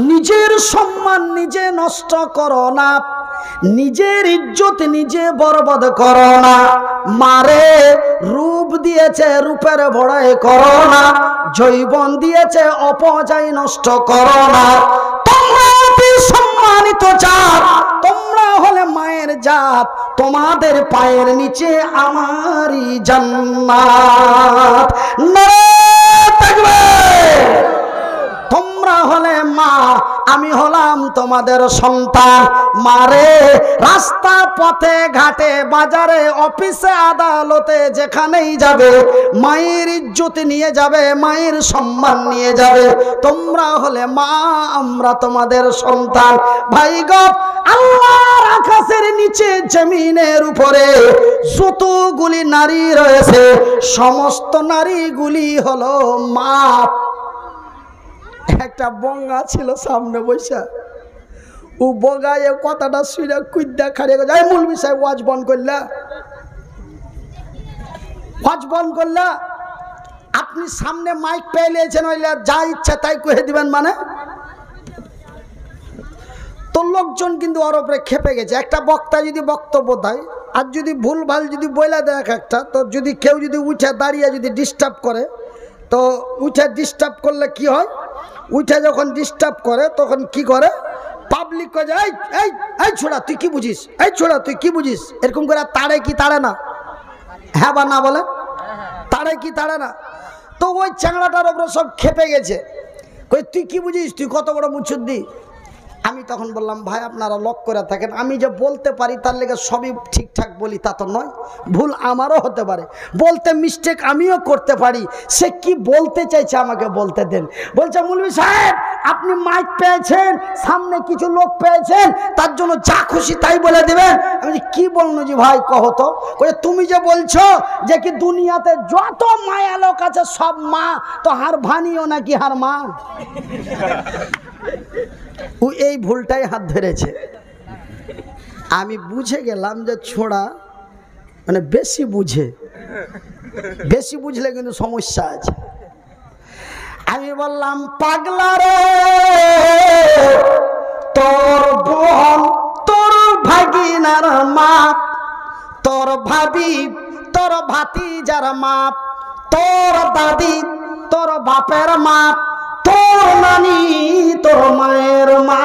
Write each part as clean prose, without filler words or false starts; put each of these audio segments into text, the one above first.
নিজের সম্মান নিজে নষ্ট করো না, নিজের ইজ্জত নিজে বরবাদ করো না। মারে রূপ দিয়েছে, রূপের বড়াই করো না। যৌবন দিয়েছে, অপচয় নষ্ট করো না। তোমরা অতি সম্মানিত জাত, তোমরা হলে মায়ের জাত, তোমাদের পায়ের নিচে আমারই জান্নাত। নারে তাকবীর। তোমরা হলে মা, আমি হলাম তোমাদের সন্তান। মারে রাস্তা পথে ঘাটে বাজারে অফিসে আদালতে যেখানেই যাবে, মায়ের ইজ্জত নিয়ে যাবে, মায়ের সম্মান নিয়ে যাবে। তোমরা হলে মা, আমরা তোমাদের সন্তান। ভাই গো, আল্লাহর আকাশের নিচে জমিনের উপরে যতগুলি নারী রয়েছে, সমস্ত নারীগুলি হলো মা। একটা বঙ্গা ছিল সামনে বৈশা, ও বঙ্গায় কথাটা শুনে কুইদ্যা খাড়িয়ে যায়, মৌলভী সাহেব ওয়াজ বন্ধ করলা, ওয়াজ বন্ধ করলা। আপনি সামনে মাইক পেয়ে নিয়েছেন, হইলে যা ইচ্ছা তাই কয়ে দিবেন মানে? তো লোকজন কিন্তু ওর উপরে খেপে গেছে। একটা বক্তা যদি বক্তব্য দেয় আর যদি ভুল ভাল যদি বইলা দেয় একটা, তো যদি কেউ যদি উঠে দাঁড়িয়ে যদি ডিস্টার্ব করে, তো উঠে ডিস্টার্ব করলে কি হয়? উঠে যখন ডিস্টার্ব করে তখন কি করে? পাবলিক কয়ে যায়, এই এই ছোড়া তুই কি বুঝিস, এই ছোড়া তুই কি বুঝিস, এরকম করে তাড়ে কি তাড়ে না? হ্যাঁ বা না বলে? তাড়ে কি তাড়ে না? তো ওই চ্যাংড়াটার ওপরে সব খেপে গেছে, কই তুই কি বুঝিস, তুই কত বড় মুচুদ্দি। আমি তখন বললাম, ভাই আপনারা লক করে থাকেন, আমি যে বলতে পারি তার লেগে সবই ঠিকঠাক বলি তা তো নয়, ভুল আমারও হতে পারে, বলতে মিস্টেক আমিও করতে পারি। সে কি বলতে চাইছে আমাকে বলতে দেন। বলছে, মৌলভী সাহেব আপনি মাইক পেয়েছেন, সামনে কিছু লোক পেয়েছেন, তার জন্য যা খুশি তাই বলে দেবেন। আমি কি বলনো জি ভাই কহ তো? তুমি যে বলছো যে কি দুনিয়াতে যত মায়া লোক আছে সব মা, তো হার ভানিও নাকি হার মা? ও এই ভুলটাই হাত ধরেছে। আমি বুঝে গেলাম যে ছোড়া মানে বেশি বুঝে, বেশি বুঝলে কিন্তু সমস্যা আছে। আমি বললাম, পাগলা রে, তোর বোন তোর ভাগিনার মা, তোর ভাবি তোর ভাতিজার মা, তোর দাদি তোর বাপের মা, তোর নানি তোর মায়ের মা।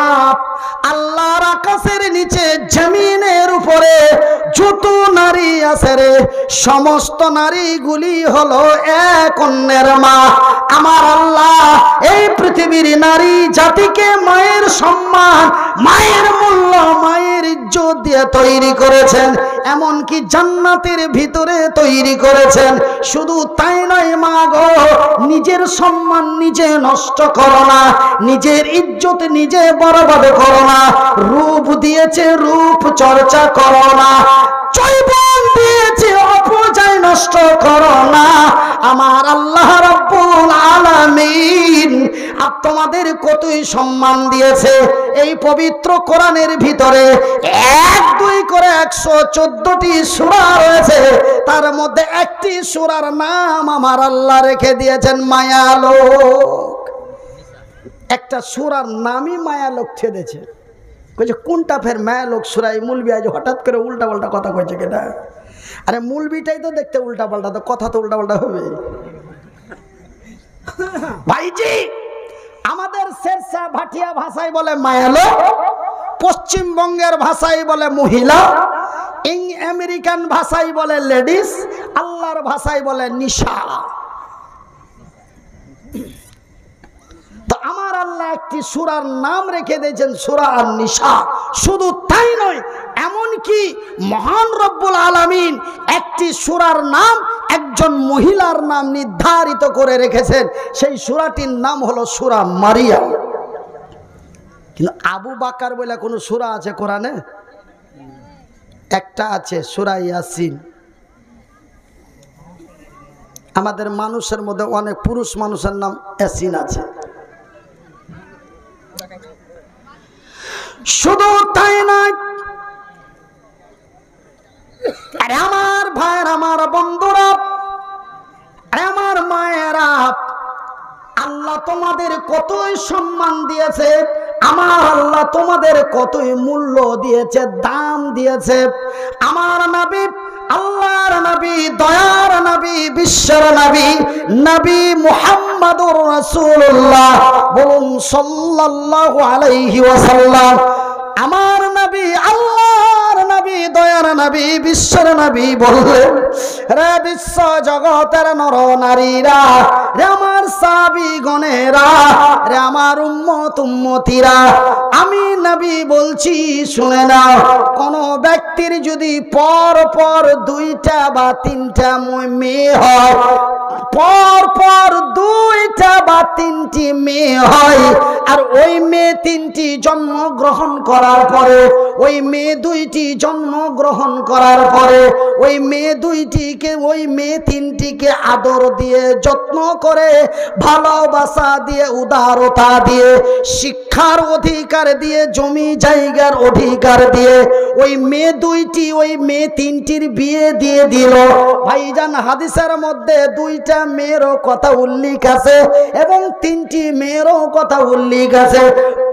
আল্লাহর আকাশের নিচে জমিনের উপরে যত নারী আছে রে, সমস্ত নারীগুলি হলো এক অন্যের মা। আমার আল্লাহ এই পৃথিবীর নারী জাতিকে মায়ের সম্মান, মায়ের মূল্য, মায়ের ইজ্জত দিয়ে তৈরি করেছেন, এমনকি জান্নাতের ভিতরে তৈরি করেছেন। শুধু তাই নয় মা গো, নিজের সম্মান নিজে নষ্ট করো না, নিজের ইজ্জত নিজে বরবাদ করো না। রূপ দিয়েছে, রূপ চর্চা করো না। যৌবন দিয়েছে, অপচয় নষ্ট করো না। আমার আল্লাহ রাব্বুল আলামিন আর তোমাদের কতই সম্মান দিয়েছে। এই পবিত্র কোরআনের ভিতরে 1-2 করে 114টি সূরা রয়েছে, তার মধ্যে একটি সূরার নাম আমার আল্লাহ রেখে দিয়েছেন মায়ালোক। একটা সূরার নামই মায়ালোক ছেড়েছে। কইছে কোনটা ফের মায়ালোক সূরা? এই মৌলবি আজ হঠাৎ করে উল্টা পাল্টা কথা কইছে কেটা? আরে মৌলবিটাই তো দেখতে উল্টা পাল্টা, তো কথা তো উল্টা পাল্টা হবে ভাইজি। আমাদের শেরশাহ ভাটিয়া ভাষায় বলে মায়ালোক, পশ্চিমবঙ্গের ভাষায় বলে মহিলা, আমেরিকান ভাষায় বলে লেডিস, আল্লাহর ভাষায় বলে নিশা। তো আমার আল্লাহ একটি সূরার নাম রেখে দিয়েছেন সূরা আন-নিসা। শুধু তাই নয়, এমনকি মহান রব্বুল আলামিন একটি সূরার নাম একজন মহিলার নাম নির্ধারিত করে রেখেছেন। সেই সূরাটির নাম হলো সূরা মারিয়াম। কিন্তু আবু বাকার বলে কোনো সূরা আছে কোরআনে? একটা আছে, সূরা ইয়াসিন। আমাদের মানুষের মধ্যে অনেক পুরুষ মানুষের নাম ইয়াসিন আছে। শুধু তাই নয়, আরে আমার ভাইয়ের, আমার বন্ধুরা, আরে আমার মায়েরা, আল্লাহ তোমাদের কতই সম্মান দিয়েছে, আমার আল্লাহ তোমাদের কতই মূল্য দিয়েছে, দাম দিয়েছে। আমার নবী, আল্লাহর নবী, দয়ার নবী, বিশ্বের নবী, নবী মুহাম্মদুর রাসূলুল্লাহ, বলুন সাল্লাল্লাহু আলাইহি ওয়াসাল্লাম। আমার নবী, আল্লাহর নবী, দয়ার নবী, বিশ্বের নবী বললেন, রে বিশ্ব জগতের নর নারীরা, রে আমার সাহাবীগণেরা, রে আমার উম্মত উম্মতিরা, আমি নবী বলছি শুনে নাও। কোন ব্যক্তির যদি পর পর 2টা বা 3টা মেয়ে হয়, পর পর 2টা বা 3টি মেয়ে হয়, আর ওই মেয়ে 3টি জন্মগ্রহণ করার পরে, ওই মেয়ে 2টি জন্মগ্রহণ করার পরে, ওই মেয়ে 2টিকে, ওই মেয়ে 3টিকে আদর দিয়ে, যত্ন করে, ভালোবাসা দিয়ে, উদারতা দিয়ে, শিক্ষার অধিকার দিয়ে, জমি জায়গার অধিকার দিয়ে, ওই মেয়ে 2টি, ওই মেয়ে 3টির বিয়ে দিয়ে দিল। ভাইজান, হাদিসের মধ্যে 2টা মেয়েরও কথা উল্লেখ আছে এবং 3টি মেয়েরও কথা উল্লেখ আছে।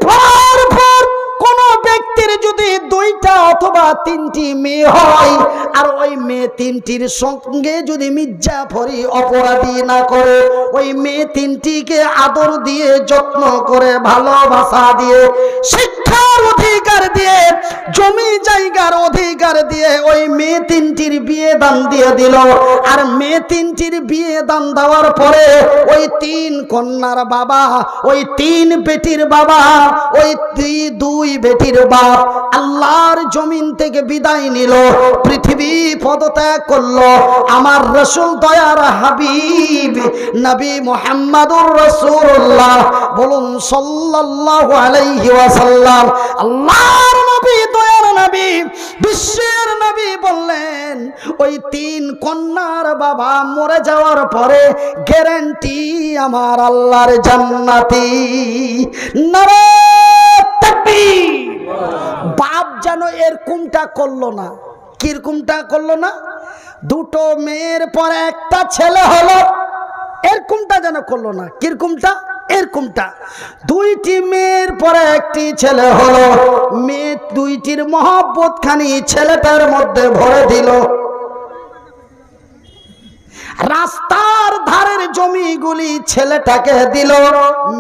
পর পর কোন ব্যক্তির যদি 2টা অথবা 3টি মেয়ে হয়, আর ওই মেয়ে 3টির সঙ্গে যদি মির্জাফরি অপরাধী না করে, ওই মেয়ে 3টিকে আদর দিয়ে, যত্ন করে, ভালোবাসা দিয়ে, শিক্ষার অধিকার দিয়ে, জমি জায়গার অধিকার দিয়ে, ওই মেয়ে 3টির বিয়ে দান দিয়ে দিল। আর মেয়ে 3টির বিয়ে দান দেওয়ার পরে ওই 3 কন্যার বাবা, ওই 3 বেটির বাবা, ওই 2 বেটির বাপ আল্লাহর জমিন থেকে বিদায় নিল, পৃথিবী পদত্যাগ করলো। আমার রাসূল, দয়ার হাবিব নবী মুহাম্মদুর রাসূলুল্লাহ, বলুন সাল্লাল্লাহু আলাইহি ওয়াসাল্লাম। আল্লাহর নবী, দয়ার নবী, বিশ্বের নবী বললেন, ওই 3 কন্যার বাবা মরে যাওয়ার পরে গ্যারান্টি আমার আল্লাহর জান্নাতি। নারে তাকবীর! বাপ যেন এরকমটা করলো না। কিরকমটা করলো না? 2টো মেয়ের পর একটা ছেলে হলো, এরকমটা যেন করলো না। কিরকমটা? এরকমটা 2টি মেয়ের পরে একটি ছেলে হলো, মেয়ে 2টির মহব্বত খানি ছেলেটার মধ্যে ভরে দিল। রাস্তার ধারের জমিগুলি ছেলেটাকে দিল,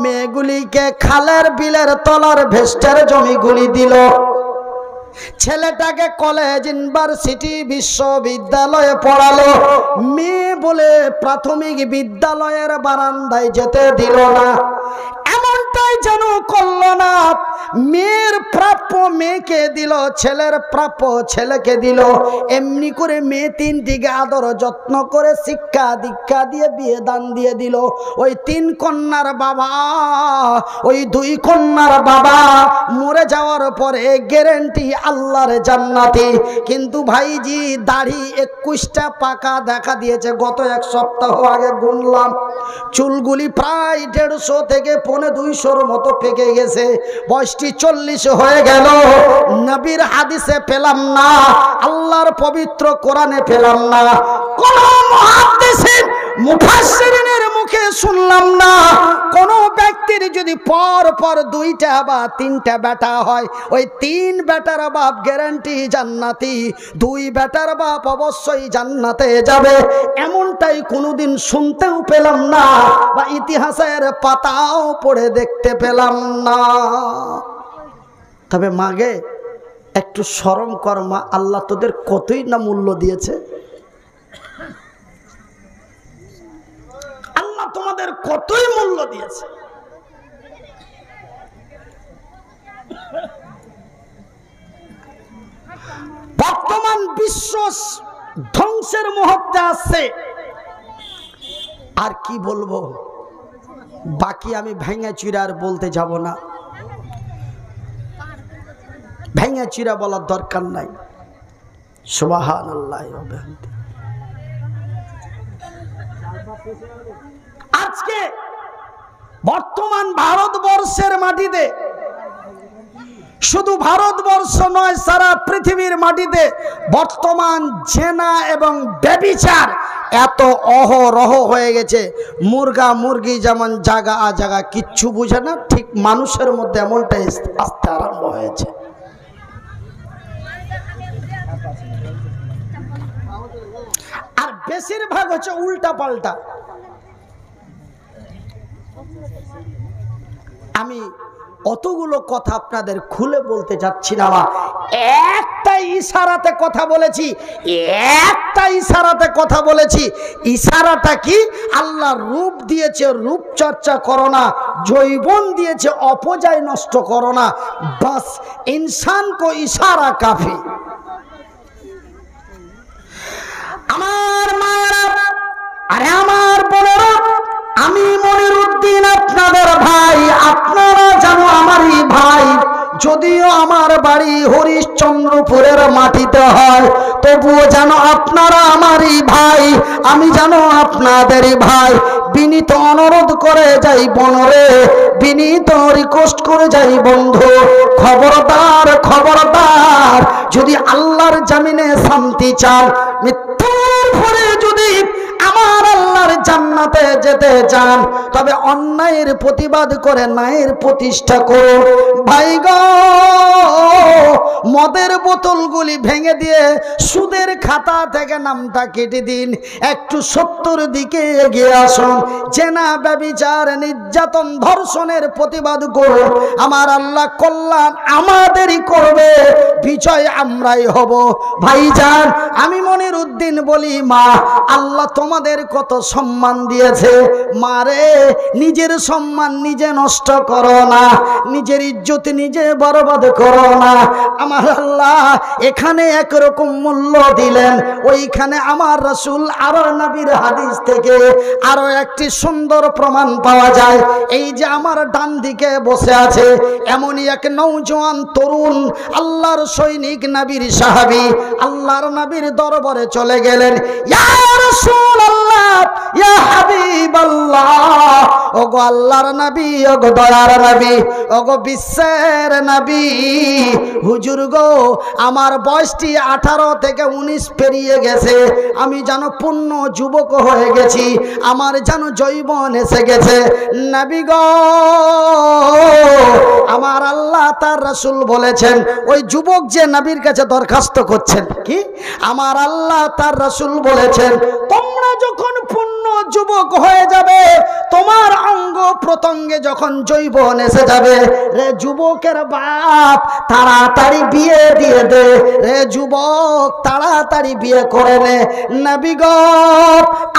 মেয়েগুলিকে খালের বিলের তলার ভেস্টের জমিগুলি দিল। ছেলেটাকে কলেজ, ইউনিভার্সিটি, বিশ্ববিদ্যালয়ে পড়ালো, মেয়ে বলে প্রাথমিক বিদ্যালয়ের বারান্দায় যেতে দিল না। এমনটাই যেন করলো না। মেয়ের প্রাপ্য মেয়েকে দিল, ছেলের প্রাপ্য ছেলেকে দিল। এমনি করে মেয়ে 3টিকে আদর যত্ন করে, শিক্ষা দীক্ষা দিয়ে, বিয়ে দান দিয়ে দিল। ওই 3 কন্যার বাবা, ওই 2 কন্যার বাবা মরে যাওয়ার পরে গ্যারান্টি আল্লাহর জান্নাতি। কিন্তু ভাইজি, দাড়ি 21টা পাকা দেখা দিয়েছে। গত 1 সপ্তাহ আগে গুনলাম, চুলগুলি প্রায় 150 থেকে 250-র মতো পেকে গেছে। বয়সটি 40 হয়ে গেল। নবীর হাদিসে পেলাম না, আল্লাহর পবিত্র কোরআনে পেলাম না, কোন মুহাদ্দিসিন মুফাসসিরিনের মুখে শুনলাম না। কোন ব্যক্তির যদি পর পর 2টা বা 3টা বেটা হয়, ওই 3 বেটার বাপ গ্যারান্টি জান্নাতি, 2 বেটার বাপ অবশ্যই জান্নাতে যাবে, এমনটাই কোনোদিন শুনতেও পেলাম না, বা ইতিহাসের পাতাও পড়ে দেখতে পেলাম না। তবে মাগে একটু শরম কর মা, আল্লাহ তোদের কতই না মূল্য দিয়েছে। আল্লাহ তোমাদের কতই মূল্য দিয়েছে। বর্তমান বিশ্ব ধ্বংসের মুহূর্তে আসছে। আর কি বলবো, বাকি আমি ভেঙে চিরা আর বলতে যাব না। ভেঙে চিরা বলার দরকার নাই। সুবহানাল্লাহ। আজকে বর্তমান ভারতবর্ষের মাটিতে শুধু ভারতবর্ষ নয়, সারা পৃথিবীর মাটিতে বর্তমান জেনা এবং ব্যভিচার এত অহরহ হয়ে গেছে। মুরগা মুরগি যেমন জাগা আজাগা কিচ্ছু বুঝে না, ঠিক মানুষের মধ্যে এমনটাই আসতে আরম্ভ হয়েছে। আর বেশিরভাগ হচ্ছে উল্টা পাল্টা। আমি অতগুলো কথা আপনাদের খুলে বলতে যাচ্ছি না, একটা ইশারাতে কথা বলেছি, একটা ইশারাতে কথা বলেছি। ইশারাটা কি? আল্লাহ রূপ দিয়েছে, রূপ চর্চা করো না। যৌবন দিয়েছে, অপচয় নষ্ট করো না। বাস ইনসান কো ইশারা কাফি। আমার মায়েরা, আরে আমার বোনেরা, আমি মনিরুদ্দিন আপনাদের ভাই, আপনারা জানো আমারই ভাই। যদিও আমার বাড়ি হরিশ্চন্দ্রপুরের মাটিতে হয়, তবুও জানো আপনারা আমারই ভাই, আমি জানো আপনাদেরই ভাই। বিনীত অনুরোধ করে যাই বনরে, বিনীত রিকোয়েস্ট করে যাই বন্ধু, খবরদার খবরদার, যদি আল্লাহর জামিনে শান্তি চান, মৃত্যুর পরে যদি আমার আল্লাহর জান্নাতে যেতে চান, তবে অন্যায়ের প্রতিবাদ করে ন্যায়ের প্রতিষ্ঠা করো। ভাই গো, মদের বোতলগুলি ভেঙে দিয়ে সুদের খাতা থেকে নামটা কেটে দিন, একটু সত্যর দিকে এগিয়ে আসুন। জেনা ব্যভিচার নির্যাতন ধর্ষণের প্রতিবাদ করো। আমার আল্লাহ কল্যাণ আমাদেরই করবে, বিজয় আমরাই হব। ভাইজান, আমি মনিরুদ্দিন বলি, মা, আল্লাহ তোমাদের কত সম্মান দিয়েছে। মারে, নিজের সম্মান নিজে নষ্ট করো না, নিজের ইজ্জত নিজে বরবাদ করো না। আমার আল্লাহ এখানে একরকম মূল্য দিলেন, ওইখানে আমার রাসূল আরো নবীর হাদিস থেকে আরো একটি সুন্দর প্রমাণ পাওয়া যায়। এই যে আমার ডান দিকে বসে আছে, এমনই এক নওজোয়ান তরুণ আল্লাহর সৈনিক, নবীর সাহাবী, আল্লাহর নবীর দরবারে চলে গেলেন। ইয়া রাসূলুল্লাহ, ইয়া হাবিবাল্লাহ, ওগো আল্লাহর নবী, ওগো দয়ার নবী, ওগো বিশ্বের নবী, হুজুর গো, আমার বয়সটি 18 থেকে 19 পেরিয়ে গেছে, আমি যেন পূর্ণ যুবক হয়ে গেছি, আমার যেন যৌবন এসে গেছে। নবী গো, আমার আল্লাহ তার রাসূল বলেছেন, ওই যুবক যে নবীর কাছে দরখাস্ত করছেন, কি আমার আল্লাহ তার রাসূল বলেছেন, তোমরা যখন পূর্ণ যুবক হয়ে যাবে, তোমার অঙ্গ প্রত্যঙ্গে যখন যৌবন এসে যাবে, রে যুবকের বাপ, তাড়াতাড়ি বিয়ে দিয়ে দে, রে যুবক তাড়াতাড়ি বিয়ে করে নে। নবী গো,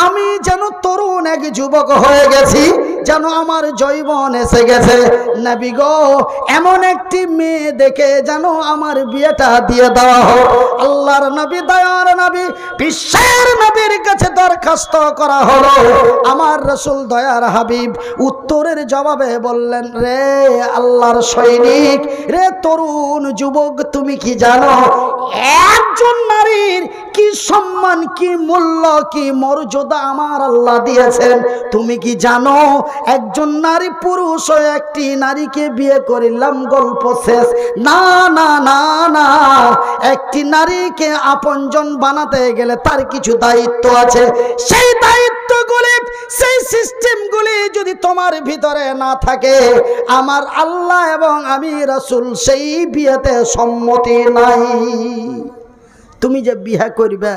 আমি যেন তরুণ এক যুবক হয়ে গেছি, যেন আমার যৌবন এসে গেছে। নবী গো, এমন একটি মেয়ে দেখে যেন আমার বিয়েটা দিয়ে দেওয়া হোক। আল্লাহর নবী, দয়ার নবী, বিশ্বের নবীর কাছে দরখাস্ত করা হলো। আমার রাসূল দয়ার হাবিব উত্তরের জবাবে বললেন, রে আল্লাহর সৈনিক, রে তরুণ যুবক, তুমি কি জানো একজন নারীর কি সম্মান, কি মূল্য, কি মর্যাদা আমার আল্লাহ দিয়েছেন? তুমি কি জানো একজন নারী পুরুষ ও একটি নারীকে বিয়ে করিলাম, গল্প শেষ? না না না না, একটি নারীকে আপনজন বানাতে গেলে তার কিছু দায়িত্ব আছে। সেই দায়িত্বগুলি, সেই সিস্টেমগুলি যদি তোমার ভিতরে না থাকে, আমার আল্লাহ এবং আমি রাসূল সেই বিয়েতে সম্মতি নাই। তুমি যে বিয়ে করবে,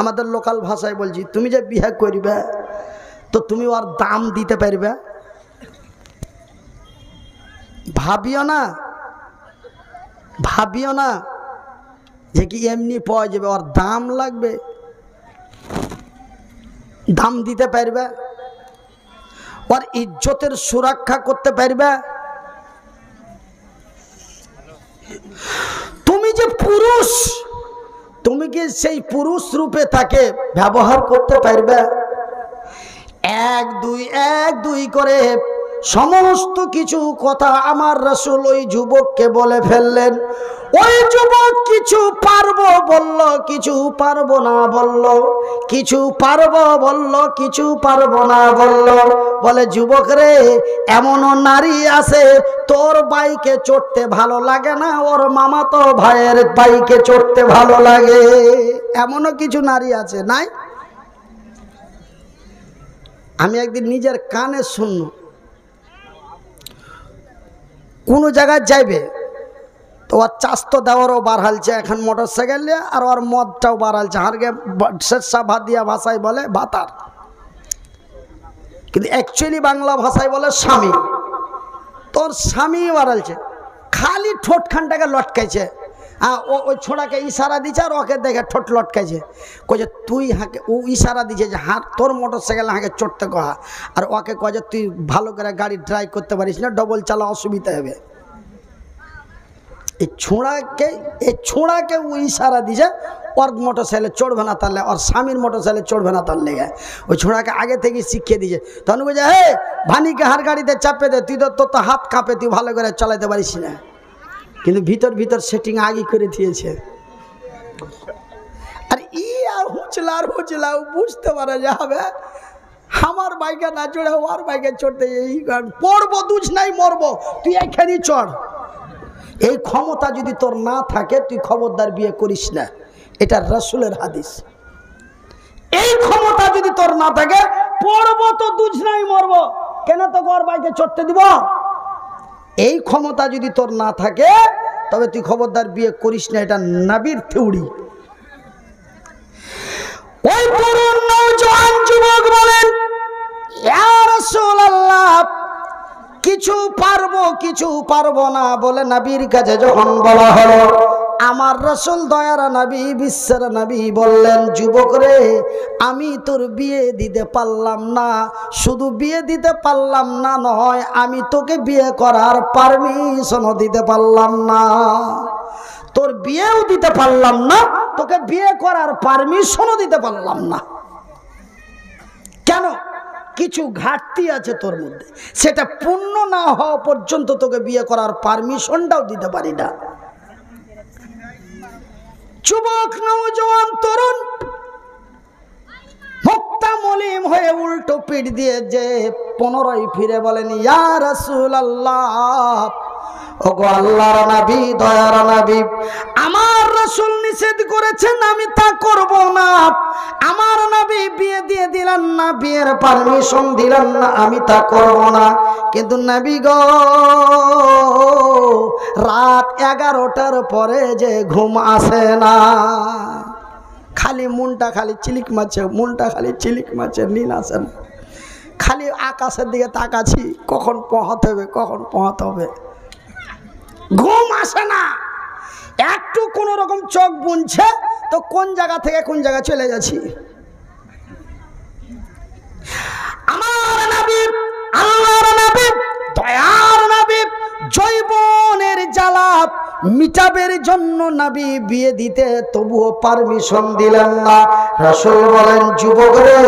আমাদের লোকাল ভাষায় বলছি, তুমি যে বিয়ে করবে, তো তুমি ওর দাম দিতে পারবে? ভাবিও না, ভাবিও না যে কি এমনি পাওয়া যাবে, ওর দাম লাগবে। দাম দিতে পারবে? ওর ইজ্জতের সুরক্ষা করতে পারবে? তুমি যে পুরুষ, তুমি কি সেই পুরুষ রূপে তাকে ব্যবহার করতে পারবে? এক দুই করে সমস্ত কিছু কথা আমার রাসূল ওই যুবককে বলে ফেললেন। ওই যুবক কিছু পারবো বলল, কিছু পারবো না বলল, কিছু পারবো বলল, কিছু পারবো না বলল। বলে যুবক রে, এমনও নারী আছে তোর বাইকে চড়তে ভালো লাগে না, ওর মামাতো ভাইয়ের বাইকে চড়তে ভালো লাগে। এমনও কিছু নারী আছে, নাই? আমি একদিন নিজের কানে শুনল, কোনো জায়গায় যাইবে তো ওর চাস্তো দেওয়ারও বার হালছে এখন মোটর সাইকেল নিয়ে, আর ওর মদটাও বার হালছে। হারগে শেরশা ভাত দিয়া ভাষায় বলে ভাতার, কিন্তু অ্যাকচুয়ালি বাংলা ভাষায় বলে স্বামী। তোর স্বামী বার হালছে, খালি ঠোঁটখানটাকে লটকাইছে। ওই ছোড়াকে ইশারা দিচ্ছে আর ওকে দেখে ঠোঁট লটকাইছে। কয়ে তুই হাঁকে, ও ইশারা দিচ্ছে যে হাঁ তোর মোটর সাইকেল হাঁকে চড়তে কহা, আর ওকে কয়ে যে তুই ভালো করে গাড়ি ড্রাইভ করতে পারিস না, ডবল চালা অসুবিধা হবে। এই ছোঁড়াকে ও ইশারা দিছে ওর মোটর সাইকেলে চড়বে না, তাহলে ওর স্বামীর মোটর সাইকেলে চড়বে না, তার লেগে ওই ছোঁড়াকে আগে থেকে শিখিয়ে দিয়েছে। তখন বলছে হে ভানিকে হার গাড়িতে চাপে দে, তুই তোর তো হাত কাঁপে, তুই ভালো করে চালাতে পারিস না। কিন্তু ভিতর ভিতর সেটিং আগে করে দিয়েছে। আর আর হুচলা বুঝতে পারে যে হবে আমার বাইকে না চড়ে ওর বাইকে চড়তে, এই পড়বো দুজ নাই মরবো, তুই এখানেই চড়। এই ক্ষমতা যদি তোর না থাকে তুই খবরদার বিয়ে করিস না, এটা রাসূলের হাদিস। এই ক্ষমতা যদি তোর না থাকে, পড়বো তো দুজ নাই মরবো, কেন তো ওর বাইকে চড়তে দিব? এই ক্ষমতা যদি তোর না থাকে তবে তুই খবরদার বিয়ে করিস না, এটা নবীর থিওরি। ওই তরুণ নওজোয়ান যুবক বলেন, ইয়া রাসূলুল্লাহ, কিছু পারবো কিছু পারবো না বলে নবীর কাছে যখন বলা হলো, আমার রাসূল দয়ার নবী বিশ্বের নবী বললেন, যুবক রে, আমি তোর বিয়ে দিতে পারলাম না। শুধু বিয়ে দিতে পারলাম না নয়, আমি তোকে বিয়ে করার পারমিশনও দিতে পারলাম না। তোর বিয়েও দিতে পারলাম না, তোকে বিয়ে করার পারমিশনও দিতে পারলাম না। কেন? কিছু ঘাটতি আছে তোর মধ্যে, সেটা পূর্ণ না হওয়া পর্যন্ত তোকে বিয়ে করার পারমিশনটাও দিতে পারি না। যুবক নওজোয়ান তরুণ মুক্তা মলিম হয়ে উল্টো পিঠ দিয়ে যে পুনরায় ফিরে বলেন, ইয়া রাসূলুল্লাহ, ওগো আল্লাহর নবী, দয়ার নবী, আমার রাসূল নিষেধ করেছেন, আমি তা করব না। আমার নবী বিয়ে দিয়ে দিলেন না, বিয়ের পারমিশন দিলেন না, আমি তা করব না। কিন্তু নবী গো, রাত 11টার পরে যে ঘুম আসে না, খালি মনটা খালি চিলিক মারছে, মনটা খালি চিলিক মারছে, নীল আসে না। খালি আকাশের দিকে তাকাচ্ছি, কখন পৌঁছাতে হবে, কখন পৌঁছাতে হবে, ঘুম আসে না। একটু কোন রকম চোখ বুনছে তো কোন জায়গা থেকে কোন জায়গা চলে যাচ্ছি। আমার নবী, আল্লাহর নবী, দয়ার নবী, জৈবনের জ্বালা মিটাবের জন্য নবী বিয়ে দিতে তবুও পারমিশন দিলেন না। রাসূল বলেন, যুবক রে,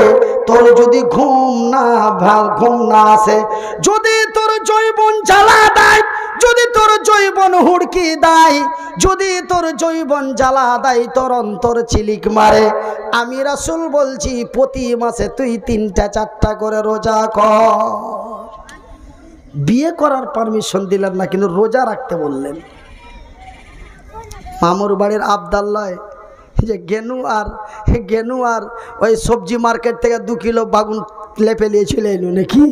তোর যদি ঘুম না আসে, যদি তোর জৈবন জ্বালা দেয়, যদি তোর জৈবন হুড়কি দেয়, যদি তোর জৈবন জ্বালা দেয়, তোর অন্তর চিলিক মারে, আমি রাসূল বলছি প্রতি মাসে তুই 3টা-4টা করে রোজা কর। বিয়ে করার পারমিশন দিলেন না, কিন্তু রোজা রাখতে বললেন। মামুর বাড়ির আবদাল্লাহ যে গেনু আর ওই সবজি মার্কেট থেকে 2 কিলো বাগুন লেপে নিয়ে চলে এলো নাকি?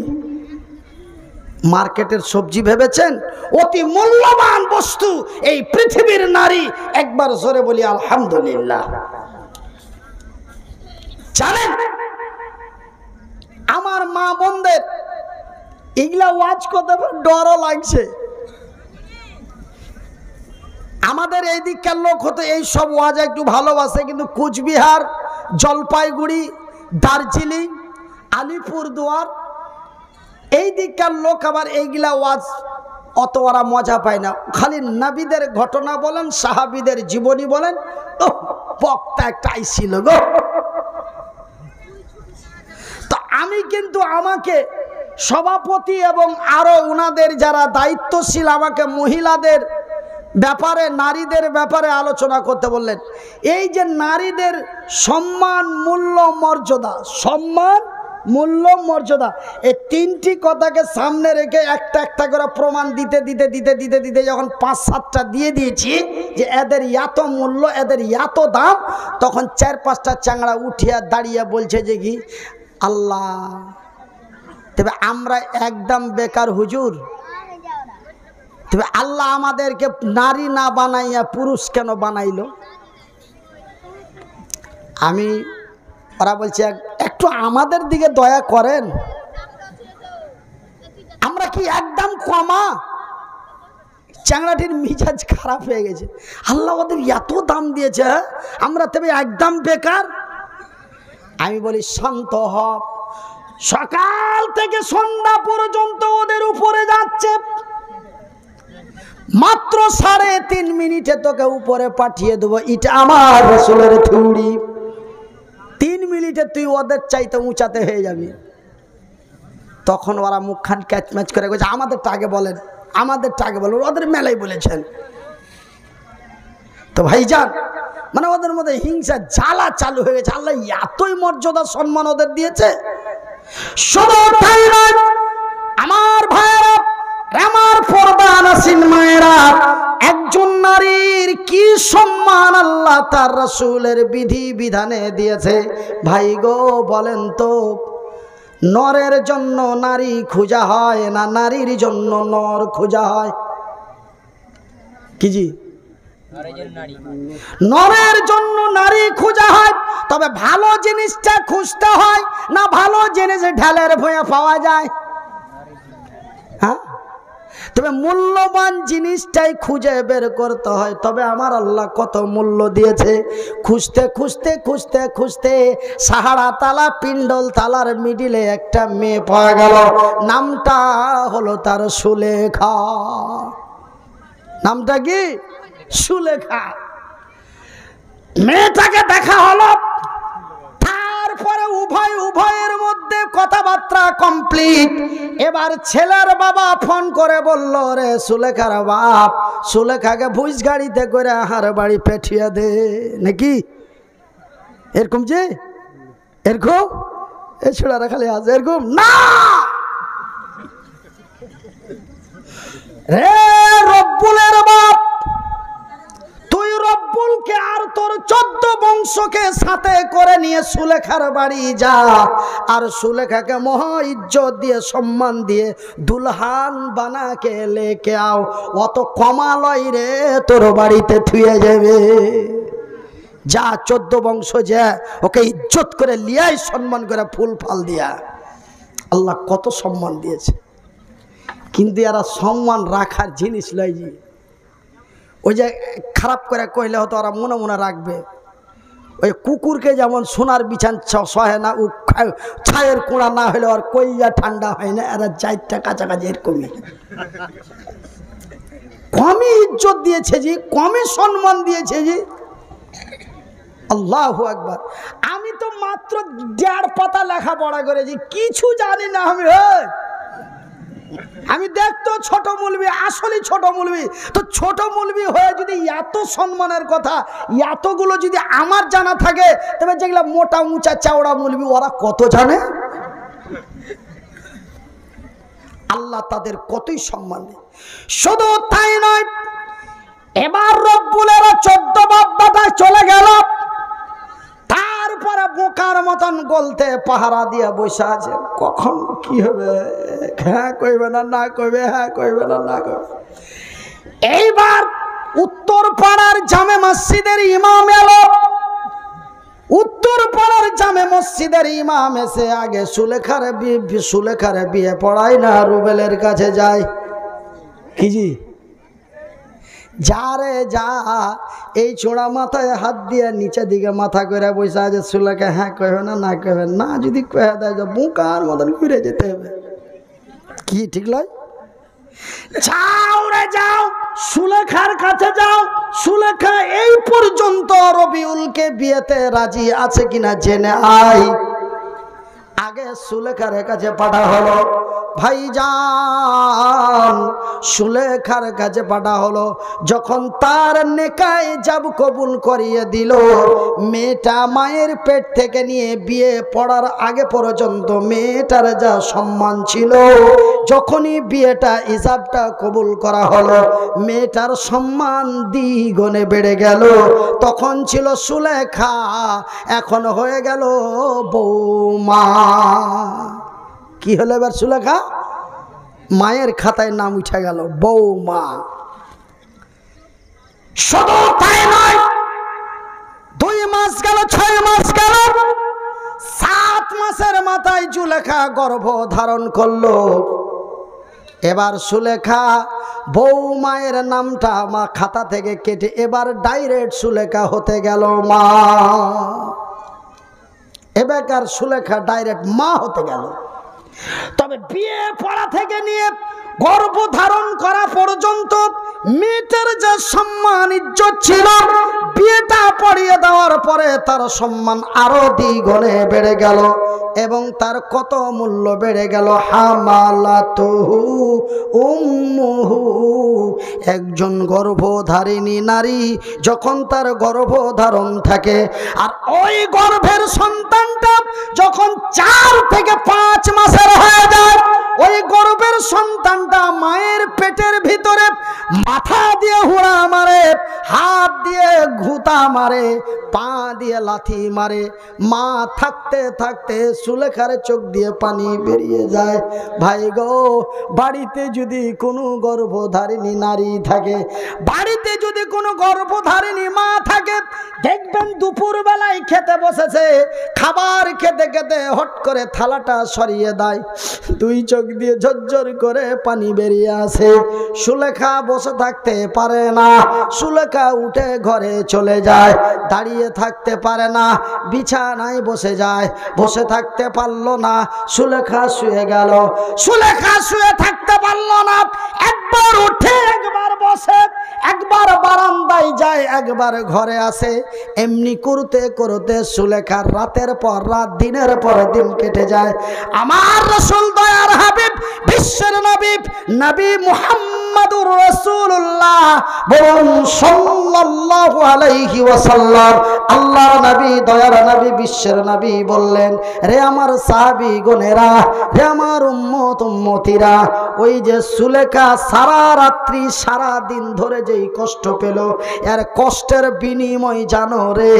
মার্কেটের সবজি ভেবেছেন অতি মূল্যবান বস্তু এই পৃথিবীর নারী। একবার জোরে বলি আলহামদুলিল্লাহ। জানেন আমার মা বোনদের এগুলা ওয়াজ করতে ডরও লাগছে। আমাদের এই দিককার লোক হতে এই সব ওয়াজ একটু ভালোবাসে, কিন্তু কোচবিহার, জলপাইগুড়ি, দার্জিলিং, আলিপুরদুয়ার এই দিককার লোক আবার এইগুলা ওয়াজ অত ওরা মজা পায় না। খালি নবীদের ঘটনা বলেন, সাহাবীদের জীবনী বলেন, বক্তা একটা আইছিল গো। তো আমি কিন্তু আমাকে সভাপতি এবং আরো ওনাদের যারা দায়িত্বশীল আমাকে মহিলাদের ব্যাপারে, নারীদের ব্যাপারে আলোচনা করতে বললেন। এই যে নারীদের সম্মান, মূল্য, মর্যাদা, সম্মান, মূল্য, মর্যাদা, এই তিনটি কথাকে সামনে রেখে একটা একটা করে প্রমাণ দিতে দিতে দিতে দিতে দিতে যখন 5-7টা দিয়ে দিয়েছি যে এদের এত মূল্য, এদের এত দাম, তখন 4-5টা চাংড়া উঠিয়া দাঁড়িয়ে বলছে যে কি আল্লাহ, তবে আমরা একদম বেকার হুজুর, তবে আল্লাহ আমাদেরকে নারী না বানাইয়া পুরুষ কেন বানাইলো? আমি, ওরা বলছে একটু আমাদের দিকে দয়া করেন, আমরা কি একদম কমা? চ্যাংড়াটির মিজাজ খারাপ হয়ে গেছে, আল্লাহ ওদের এত দাম দিয়েছে, আমরা তবে একদম বেকার। আমি বলি শান্ত হ, সকাল থেকে সন্ধ্যা পর্যন্ত ওদের উপরে যাচ্ছে, মাত্র 3.5 মিনিটে তোকে উপরে পাঠিয়ে দেবো, এটা আমার রাসূলের থিওরি। 3 মিনিটে তুই ওদের চাইতে উঁচাতে হয়ে যাবি। তখন ওরা মুখখান ক্যাচম্যাচ করে গেছে, আমাদেরটা আগে বলেন, আমাদেরটা আগে বলেন, ওদের মেলাই বলেছেন। তো ভাইজান, মানে ওদের মধ্যে হিংসা জ্বালা চালু হয়ে গেছে। আল্লাহ এতই মর্যাদা সম্মান ওদের দিয়েছে। শুধু তাই নয় আমার ভাইয়েরা, আমার পর্দানশীল মায়েরা, একজন নারীর কি সম্মান আল্লাহ তার রাসূলের বিধি বিধানে দিয়েছে। ভাই গো বলেন তো, নরের জন্য নারী খোঁজা হয় না নারীর জন্য নর খোঁজা হয়? কি জি? নরের জন্য নারী খোঁজা হয়, তবে ভালো জিনিসটা খুঁজতে হয় না ভালো জিনিস ঢালের ভুঁয়ে পাওয়া যায়? হ্যাঁ, তবে মূল্যবান জিনিসটাই খুঁজে বের করতে হয়। তবে আমার আল্লাহ কত মূল্য দিয়েছে, খুঁজতে খুঁজতে খুঁজতে খুঁজতে সাহারা তালা পিন্ডল তালার মিডিলে একটা মেয়ে পাওয়া গেল, নামটা হলো তার সুলেখা। নামটা কি? সুলেখা। মেয়েটাকে দেখা হলো, তারপরে উভয়ের মধ্যে কথাবার্তা কমপ্লিট। এবার ছেলের বাবা ফোন করে বলল, রে সুলেখার বাপ, সুলেখাকে ভুজ গাড়িতে করে আহার বাড়ি পাঠিয়ে দে নাকি? এরকম যে এরকম এ ছোড়ারা খালি আজ এরকম না রে রব্বুলের বাপ, তুই রব্বুলকে আর তোর 14 বংশকে সাথে করে নিয়ে সুলেখার বাড়ি যা, আর সুলেখাকে মহা ইজ্জত দিয়ে সম্মান দিয়ে দুলহান বানাকে লেকে আও। অত কমালয় রে তোর বাড়িতে থুয়ে যাবে, যা 14 বংশ যা, ওকে ইজ্জত করে লিয়াই, সম্মান করে ফুল ফাল দিয়া। আল্লাহ কত সম্মান দিয়েছে, কিন্তু এরা সম্মান রাখার জিনিস লয়। জি, ওই যে খারাপ করে কইলে হয়তো ওরা মনে মনে রাখবে। ওই কুকুরকে যেমন সোনার বিছান সহে না, ও ছায়ের কোড়া না হলে আর কইয়া ঠান্ডা হয় না, এরা 4টা কাছাকাছি এরকমই। কমই ইজ্জত দিয়েছে জি, কমই সম্মান দিয়েছে জি। আল্লাহু আকবার। আমি তো মাত্র 1.5 পাতা লেখাপড়া করেছি, কিছু জানি না আমি। আমি দেখতো ছোট মৌলবি, আসলে ছোট মৌলবি। তো ছোট মৌলবি হয়ে যদি এত সম্মানের কথা এতগুলো যদি আমার জানা থাকে, তবে যেগুলা মোটা উঁচা চাওড়া মৌলবি ওরা কত জানে। আল্লাহ তাদের কতই সম্মান দেয়। শুধু তাই নয়, এবার রব্বুলেরা 14 বাপ দাদা চলে গেল, তারপরে বোকার মতন গলতে পাহারা দিয়ে বসে আছে, কখন কি হবে, হ্যাঁ কইবে না না কইবে, হ্যাঁ কইবে না না কইবে। এইবার উত্তর পাড়ার জামে মসজিদের ইমাম এলো। উত্তর পাড়ার জামে মসজিদের ইমাম এসে আগে সুলেখার বিয়ে পড়ায় না রুবেলের কাছে যায়। কি জি? যা রে যা, এই চোড়া মাথায় হাত দিয়ে নিচে দিকে মাথা করে বসে আছে সুলেখা, হ্যাঁ কইবে না না কইবে না, যদি কয়ে দেয় যে বোকার মতন ঘুরে যেতে হবে। কি ঠিক লয়? যাও রে যাও, সুলেখার কাছে যাও। সুলেখা এই পর্যন্ত রবিউলকে বিয়েতে রাজি আছে কিনা জেনে আয়। আগে সুলেখার কাছে পাঠা হলো। ভাইজান সুলেখার কাছে পাঠা হলো। যখন তার নেকায় যাব কবুল করিয়ে দিল, মেয়েটা মায়ের পেট থেকে নিয়ে বিয়ে পড়ার আগে পর্যন্ত মেয়েটার যা সম্মান ছিল, যখনই বিয়েটা ইজাবটা কবুল করা হলো, মেয়েটার সম্মান দ্বিগুণে বেড়ে গেল। তখন ছিল সুলেখা, এখন হয়ে গেল বৌমা। কি হলো এবার? সুলেখা মায়ের খাতায় নাম উঠে গেল বৌমা। শুধু তাই নয়, 2 মাস গেল, 6 মাস গেল, 7 মাসের মাথায় সুলেখা গর্ভ ধারণ করলো। এবার সুলেখা বৌমায়ের নামটা মা খাতা থেকে কেটে এবার ডাইরেক্ট সুলেখা হতে গেল মা। এবারকার সুলেখা ডাইরেক্ট মা হতে গেল। তবে বিয়ে পড়া থেকে নিয়ে গর্ভ ধারণ করা পর্যন্ত মেয়েটার যে সম্মান ইজ্জত ছিল, বিয়েটা পড়িয়ে দেওয়ার পরে তার সম্মান আরো দ্বিগুণে বেড়ে গেল এবং তার কত মূল্য বেড়ে গেল। হামালাতুহু উম্মুহু, একজন গর্ভধারিণী নারী যখন তার গর্ভধারণ থাকে আর ওই গর্ভের সন্তানটা যখন 4 থেকে 5 মাসের হয়ে যায়, ওই গর্ভের সন্তানটা মায়ের পেটের ভিতরে মাথা দিয়ে হুড়া মারে, হাত দিয়ে ঘুতা মারে, পা দিয়ে লাথি মারে। মা থাকতে থাকতে সুলেখার চোখ দিয়ে পানি বেরিয়ে যায়। ভাই গো, বাড়িতে যদি কোনো গর্ভধারিণী নারী থাকে, বাড়িতে যদি কোনো গর্ভধারিণী মা থাকে, দেখবেন দুপুর বেলায় খেতে বসেছে, খাবার খেতে খেতে হট করে থালাটা সরিয়ে দেয়, 2 চোখ দিয়ে ঝরঝর করে পানি বেরিয়ে আসে। সুলেখা বসে থাকতে পারে না, সুলেখা উঠে ঘরে চলে যায়, দাঁড়িয়ে থাকতে পারে না, বিছানায় বসে যায়। বসে থাকতে পারলো না, সুলেখা শুয়ে গেল। সুলেখা শুয়ে থাকতে পারলো না, একবার উঠে একবার বসে, একবার বারান্দায় যায়, একবার ঘরে আসে। এমনি করতে করতে সুলেখার রাতের পর রাত, দিনের পর দিন কেটে যায়। আমার রাসূল দয়ার হাবিব, বিশ্বের নবী, নবী মুহাম্মদুর রাসূলুল্লাহ বলুন সাল্লাল্লাহু আলাইহি ওয়াসাল্লাম, আল্লাহর নবী, দয়ার নবী, বিশ্বের নবী বললেন, রে আমার সাহাবী গণেরা, রে আমার উম্মত উম্মতিরা, ওই যে সুলেখা সারা রাত্রি সারা দিন ধরে যেই কষ্ট পেল, এর কষ্টের বিনিময় জানো রে।